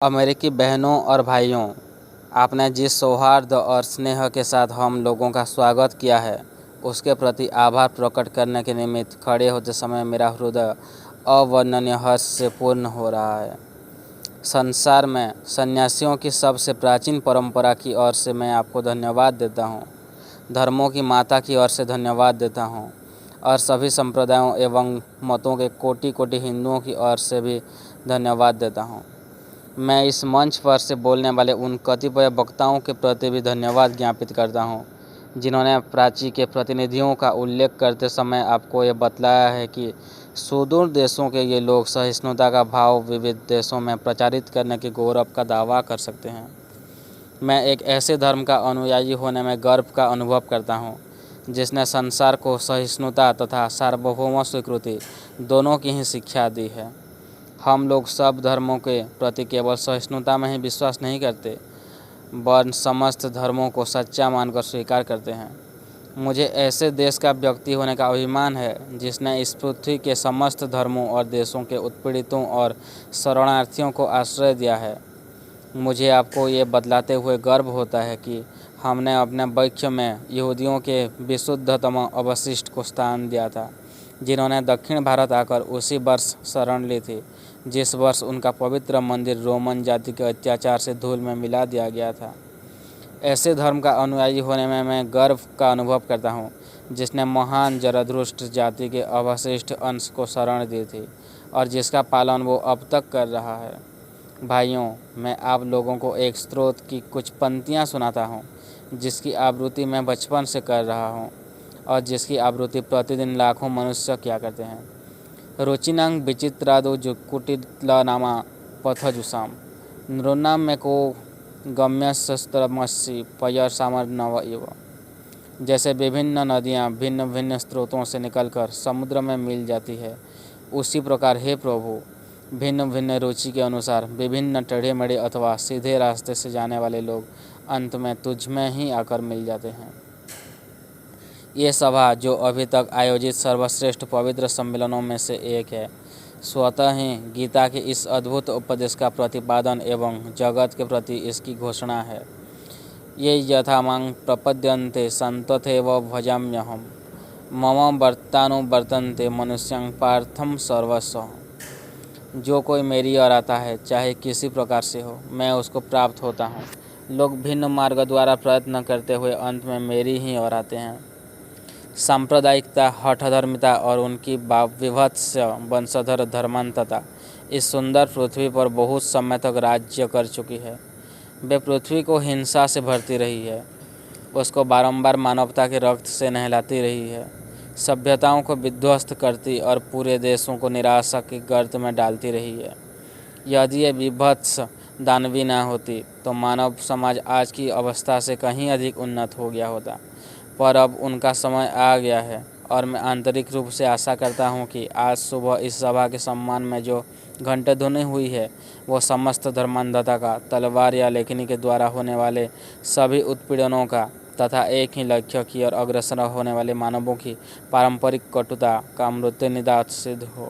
अमेरिकी बहनों और भाइयों, आपने जिस सौहार्द और स्नेह के साथ हम लोगों का स्वागत किया है, उसके प्रति आभार प्रकट करने के निमित्त खड़े होते समय मेरा हृदय अवर्णनीय हर्ष से पूर्ण हो रहा है। संसार में सन्यासियों की सबसे प्राचीन परंपरा की ओर से मैं आपको धन्यवाद देता हूँ, धर्मों की माता की ओर से धन्यवाद देता हूँ और सभी संप्रदायों एवं मतों के कोटि कोटि हिंदुओं की ओर से भी धन्यवाद देता हूँ। मैं इस मंच पर से बोलने वाले उन कतिपय वक्ताओं के प्रति भी धन्यवाद ज्ञापित करता हूँ, जिन्होंने प्राची के प्रतिनिधियों का उल्लेख करते समय आपको ये बतलाया है कि सुदूर देशों के ये लोग सहिष्णुता का भाव विविध देशों में प्रचारित करने के गौरव का दावा कर सकते हैं। मैं एक ऐसे धर्म का अनुयायी होने में गर्व का अनुभव करता हूँ, जिसने संसार को सहिष्णुता तथा सार्वभौम स्वीकृति दोनों की ही शिक्षा दी है। हम लोग सब धर्मों के प्रति केवल सहिष्णुता में ही विश्वास नहीं करते, वरन समस्त धर्मों को सच्चा मानकर स्वीकार करते हैं। मुझे ऐसे देश का व्यक्ति होने का अभिमान है, जिसने इस पृथ्वी के समस्त धर्मों और देशों के उत्पीड़ितों और शरणार्थियों को आश्रय दिया है। मुझे आपको ये बतलाते हुए गर्व होता है कि हमने अपने वक्ष में यहूदियों के विशुद्धतम अवशिष्ट को स्थान दिया था, जिन्होंने दक्षिण भारत आकर उसी वर्ष शरण ली थी जिस वर्ष उनका पवित्र मंदिर रोमन जाति के अत्याचार से धूल में मिला दिया गया था। ऐसे धर्म का अनुयायी होने में मैं गर्व का अनुभव करता हूँ, जिसने महान जरदुष्ट जाति के अवशिष्ट अंश को शरण दी थी और जिसका पालन वो अब तक कर रहा है। भाइयों, मैं आप लोगों को एक स्रोत की कुछ पंक्तियाँ सुनाता हूँ, जिसकी आवृत्ति मैं बचपन से कर रहा हूँ और जिसकी आवृत्ति प्रतिदिन लाखों मनुष्य किया करते हैं। रुचिनांग विचित्रादो जुकुटिलनामा पथजुषाम नृणाम में को गम्यस्त्रमसी पयर सामर नव इव। जैसे विभिन्न नदियाँ भिन्न भिन्न स्रोतों से निकलकर समुद्र में मिल जाती है, उसी प्रकार हे प्रभु, भिन्न भिन्न रुचि के अनुसार विभिन्न टेढ़े मेढ़े अथवा सीधे रास्ते से जाने वाले लोग अंत में तुझ में ही आकर मिल जाते हैं। ये सभा, जो अभी तक आयोजित सर्वश्रेष्ठ पवित्र सम्मेलनों में से एक है, स्वतः ही गीता के इस अद्भुत उपदेश का प्रतिपादन एवं जगत के प्रति इसकी घोषणा है। ये यथा मां प्रपद्यन्ते सन्तथैव भजाम्यहम् मम वर्तानुवर्तन्ते मनुष्यं पार्थं सर्वस्व। जो कोई मेरी ओर आता है, चाहे किसी प्रकार से हो, मैं उसको प्राप्त होता हूँ। लोग भिन्न मार्ग द्वारा प्रयत्न करते हुए अंत में मेरी ही ओर आते हैं। सांप्रदायिकता, हठधर्मिता और उनकी विभत्स वंशधर धर्मांधता इस सुंदर पृथ्वी पर बहुत समय तक राज्य कर चुकी है। वे पृथ्वी को हिंसा से भरती रही है, उसको बारंबार मानवता के रक्त से नहलाती रही है, सभ्यताओं को विध्वस्त करती और पूरे देशों को निराशा की गर्त में डालती रही है। यदि ये विभत्स दानवी न होती तो मानव समाज आज की अवस्था से कहीं अधिक उन्नत हो गया होता, पर अब उनका समय आ गया है और मैं आंतरिक रूप से आशा करता हूं कि आज सुबह इस सभा के सम्मान में जो घंटे ध्वनि हुई है, वो समस्त धर्मांधता का, तलवार या लेखनी के द्वारा होने वाले सभी उत्पीड़नों का तथा एक ही लक्ष्य की ओर अग्रसर होने वाले मानवों की पारंपरिक कटुता का मृत्यु निदान सिद्ध हो।